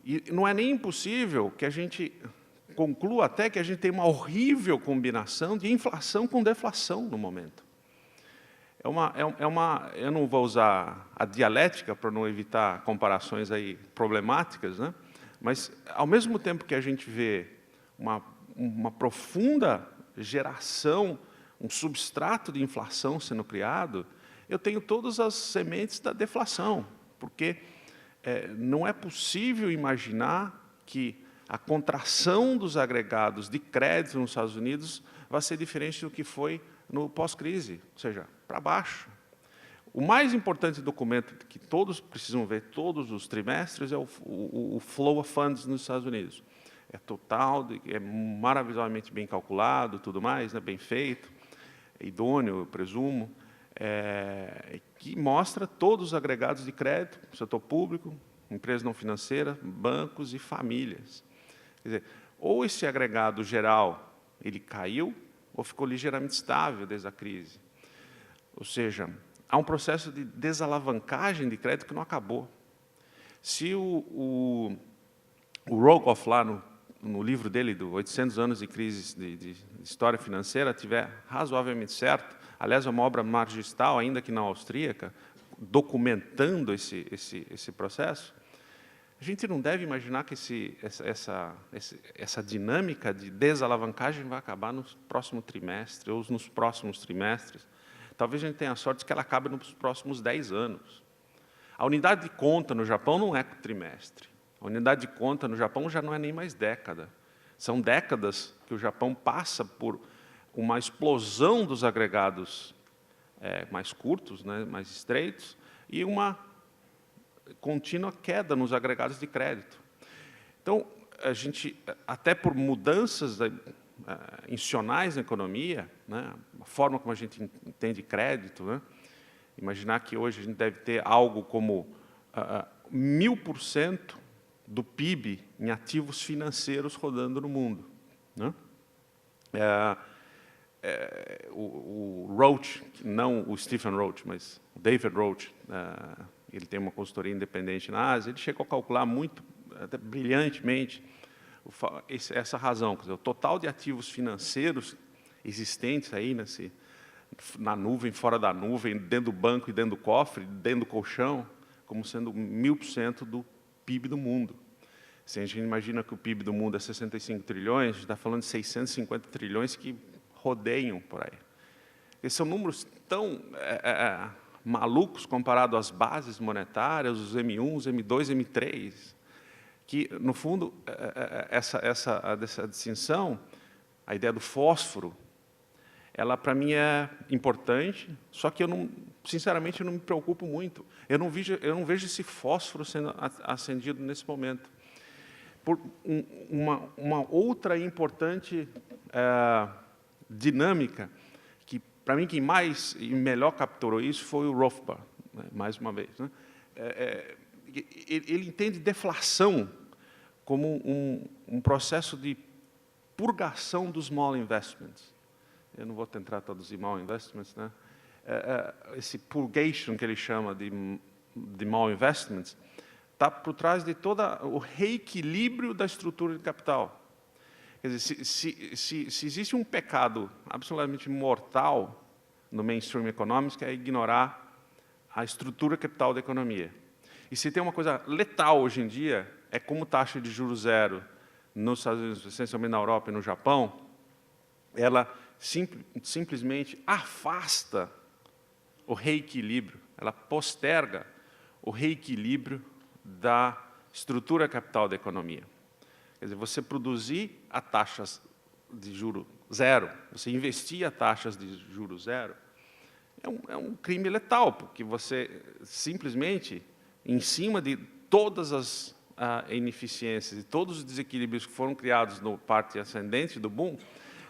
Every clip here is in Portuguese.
E não é nem impossível que a gente conclua até que a gente tem uma horrível combinação de inflação com deflação no momento. Eu não vou usar a dialética para não evitar comparações aí problemáticas, né? Mas, ao mesmo tempo que a gente vê uma profunda geração, um substrato de inflação sendo criado, eu tenho todas as sementes da deflação, porque não é possível imaginar que a contração dos agregados de crédito nos Estados Unidos vai ser diferente do que foi no pós-crise, ou seja, para baixo. O mais importante documento que todos precisam ver todos os trimestres é o Flow of Funds nos Estados Unidos. É total, é maravilhosamente bem calculado, tudo mais, né, bem feito, é idôneo, eu presumo, que mostra todos os agregados de crédito, setor público, empresas não financeiras, bancos e famílias. Quer dizer, ou esse agregado geral ele caiu, ou ficou ligeiramente estável desde a crise. Ou seja, há um processo de desalavancagem de crédito que não acabou. Se o Rogoff, lá no livro dele, do 800 anos de crise de história financeira, tiver razoavelmente certo, aliás, é uma obra magistral, ainda que não austríaca, documentando esse processo, a gente não deve imaginar que essa dinâmica de desalavancagem vai acabar no próximo trimestre ou nos próximos trimestres. Talvez a gente tenha a sorte que ela acabe nos próximos 10 anos. A unidade de conta no Japão não é trimestre. A unidade de conta no Japão já não é nem mais década. São décadas que o Japão passa por uma explosão dos agregados mais curtos, né, mais estreitos, e uma contínua queda nos agregados de crédito. Então, a gente, até por mudanças institucionais na economia, né, a forma como a gente entende crédito, né, imaginar que hoje a gente deve ter algo como 1000% do PIB em ativos financeiros rodando no mundo, né? O Roach, não o Stephen Roach, mas o David Roach, ele tem uma consultoria independente na Ásia, ele chegou a calcular muito, até brilhantemente, essa razão, quer dizer, o total de ativos financeiros existentes aí na nuvem, fora da nuvem, dentro do banco e dentro do cofre, dentro do colchão, como sendo 1000% do PIB do mundo. Se a gente imagina que o PIB do mundo é 65 trilhões, a gente está falando de 650 trilhões que rodeiam por aí. Esses são números tão malucos comparado às bases monetárias, os M1, os M2, M3, que, no fundo, essa distinção, a ideia do fósforo, ela, para mim, é importante, só que, sinceramente, eu não me preocupo muito. Eu não vejo esse fósforo sendo acendido nesse momento. Por uma outra importante dinâmica, que, para mim, quem mais e melhor capturou isso foi o Rothbard, né, mais uma vez. Né? Ele entende deflação como um processo de purgação dos small investments. Eu não vou tentar traduzir small investments, né? Esse purgation que ele chama de small investments está por trás de todo o reequilíbrio da estrutura de capital. Quer dizer, se existe um pecado absolutamente mortal no mainstream econômico, é ignorar a estrutura capital da economia. E se tem uma coisa letal hoje em dia, é como taxa de juros zero nos Estados Unidos, essencialmente na Europa e no Japão, ela simplesmente afasta o reequilíbrio, ela posterga o reequilíbrio da estrutura capital da economia. Quer dizer, você produzir a taxas de juro zero, você investir a taxas de juro zero, é um crime letal, porque você simplesmente, em cima de todas as ineficiências e todos os desequilíbrios que foram criados no parte ascendente do boom,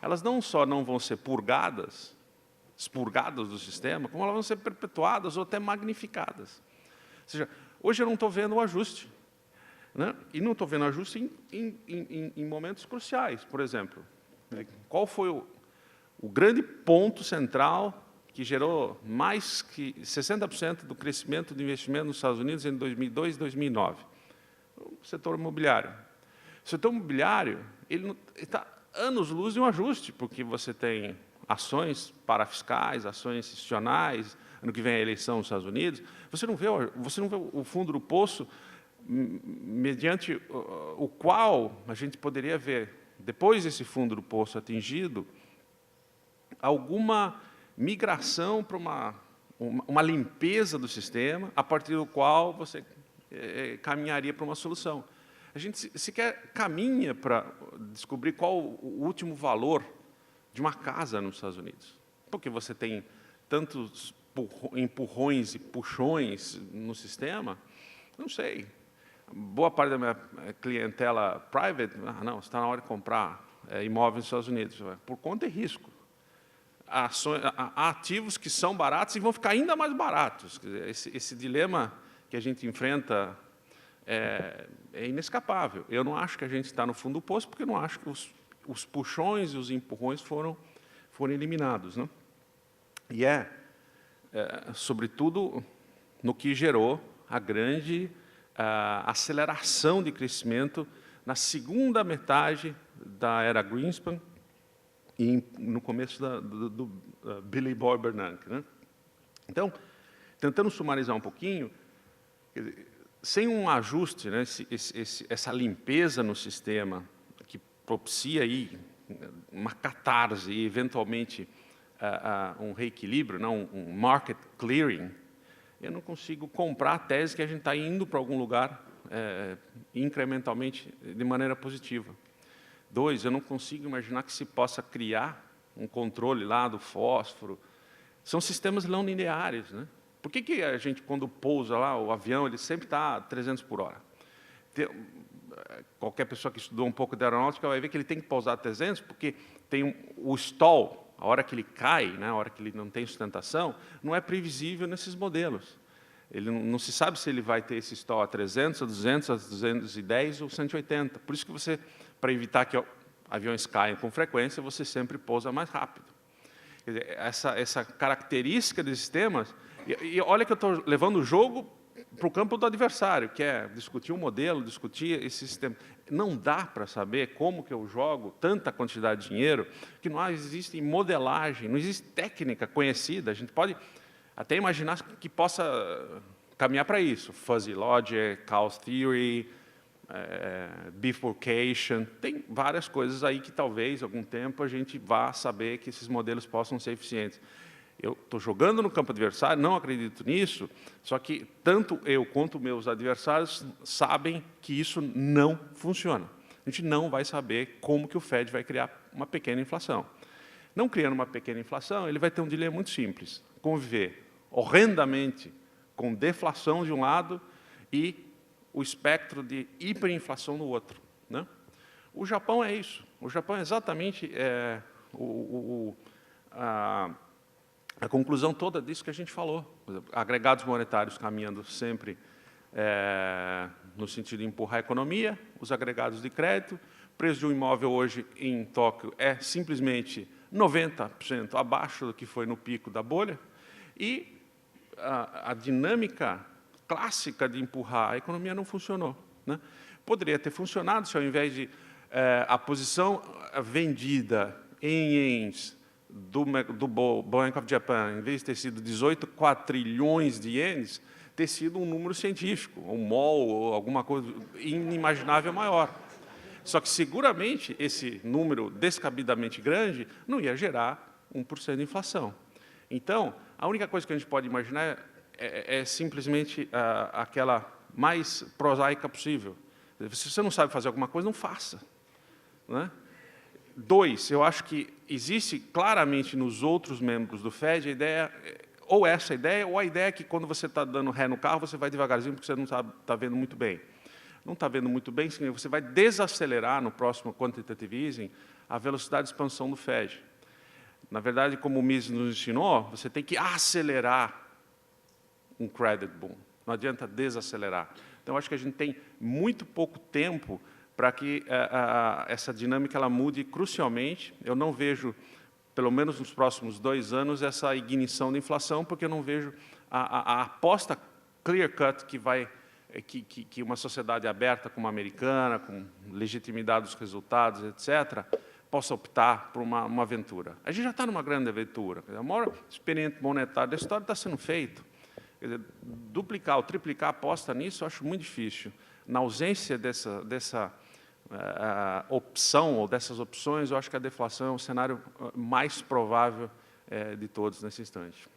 elas não só não vão ser purgadas, expurgadas do sistema, como elas vão ser perpetuadas ou até magnificadas. Ou seja, hoje eu não estou vendo o ajuste, né? E não estou vendo ajuste em momentos cruciais. Por exemplo, qual foi o grande ponto central que gerou mais que 60% do crescimento do investimento nos Estados Unidos em 2002 e 2009? setor imobiliário. O setor imobiliário ele está anos-luz de um ajuste, porque você tem ações parafiscais, ações institucionais, ano que vem a eleição nos Estados Unidos, você não vê o fundo do poço mediante o qual a gente poderia ver, depois desse fundo do poço atingido, alguma migração para uma limpeza do sistema, a partir do qual você caminharia para uma solução. A gente sequer caminha para descobrir qual o último valor de uma casa nos Estados Unidos, porque você tem tantos empurrões e puxões no sistema, não sei. Boa parte da minha clientela private, não, está na hora de comprar imóveis nos Estados Unidos, por conta e risco. Há ativos que são baratos e vão ficar ainda mais baratos. Quer dizer, esse dilema que a gente enfrenta é inescapável. Eu não acho que a gente está no fundo do poço, porque eu não acho que os puxões e os empurrões foram eliminados, né? E sobretudo, no que gerou a grande aceleração de crescimento na segunda metade da era Greenspan e no começo do Billy Boy Bernanke, né? Então, tentando sumarizar um pouquinho, sem um ajuste, né, essa limpeza no sistema que propicia aí uma catarse e, eventualmente, um reequilíbrio, não, um market clearing, eu não consigo comprar a tese que a gente está indo para algum lugar incrementalmente de maneira positiva. 2, eu não consigo imaginar que se possa criar um controle lá do fósforo. São sistemas não lineares, né? Por que a gente, quando pousa lá, o avião, ele sempre está a 300 por hora? Qualquer pessoa que estudou um pouco de aeronáutica vai ver que ele tem que pousar a 300, porque tem o stall, a hora que ele cai, né, a hora que ele não tem sustentação, não é previsível nesses modelos. Ele não se sabe se ele vai ter esse stall a 300, a 200, a 210 ou 180. Por isso que você, para evitar que aviões caiam com frequência, você sempre pousa mais rápido. Quer dizer, essa característica dos sistemas, e olha que eu estou levando o jogo para o campo do adversário, que é discutir um modelo, discutir esse sistema. Não dá para saber como que eu jogo tanta quantidade de dinheiro, que não existe modelagem, não existe técnica conhecida. A gente pode até imaginar que possa caminhar para isso. Fuzzy logic, chaos theory, bifurcation, tem várias coisas aí que talvez, algum tempo, a gente vá saber que esses modelos possam ser eficientes. Eu estou jogando no campo adversário, não acredito nisso, só que tanto eu quanto meus adversários sabem que isso não funciona. A gente não vai saber como que o Fed vai criar uma pequena inflação. Não criando uma pequena inflação, ele vai ter um dilema muito simples: conviver horrendamente com deflação de um lado e o espectro de hiperinflação no outro, né? O Japão é isso. O Japão é exatamente a conclusão toda disso que a gente falou. Agregados monetários caminhando sempre no sentido de empurrar a economia, os agregados de crédito, o preço de um imóvel hoje em Tóquio é simplesmente 90% abaixo do que foi no pico da bolha, e a dinâmica clássica de empurrar a economia não funcionou, né? Poderia ter funcionado se, ao invés de a posição vendida em ienes do Bank of Japan, em vez de ter sido 18 quadrilhões de ienes, ter sido um número científico, um mol ou alguma coisa inimaginável maior. Só que, seguramente, esse número descabidamente grande não ia gerar 1% de inflação. Então, a única coisa que a gente pode imaginar é simplesmente aquela mais prosaica possível. Se você não sabe fazer alguma coisa, não faça, né? 2, eu acho que existe claramente nos outros membros do Fed a ideia, ou essa ideia, ou a ideia que quando você está dando ré no carro, você vai devagarzinho porque você não está vendo muito bem. Não está vendo muito bem, significa que você vai desacelerar no próximo quantitative easing a velocidade de expansão do Fed. Na verdade, como o Mises nos ensinou, você tem que acelerar um credit boom. Não adianta desacelerar. Então, acho que a gente tem muito pouco tempo para que essa dinâmica ela mude crucialmente. Eu não vejo, pelo menos nos próximos 2 anos, essa ignição da inflação, porque eu não vejo a aposta clear-cut que vai que uma sociedade aberta como a americana, com legitimidade dos resultados, etc., possa optar por uma aventura. A gente já está numa grande aventura. O maior experiente monetário da história está sendo feito. Quer dizer, duplicar ou triplicar a aposta nisso, eu acho muito difícil. Na ausência dessa opção ou dessas opções, eu acho que a deflação é o cenário mais provável de todos nesse instante.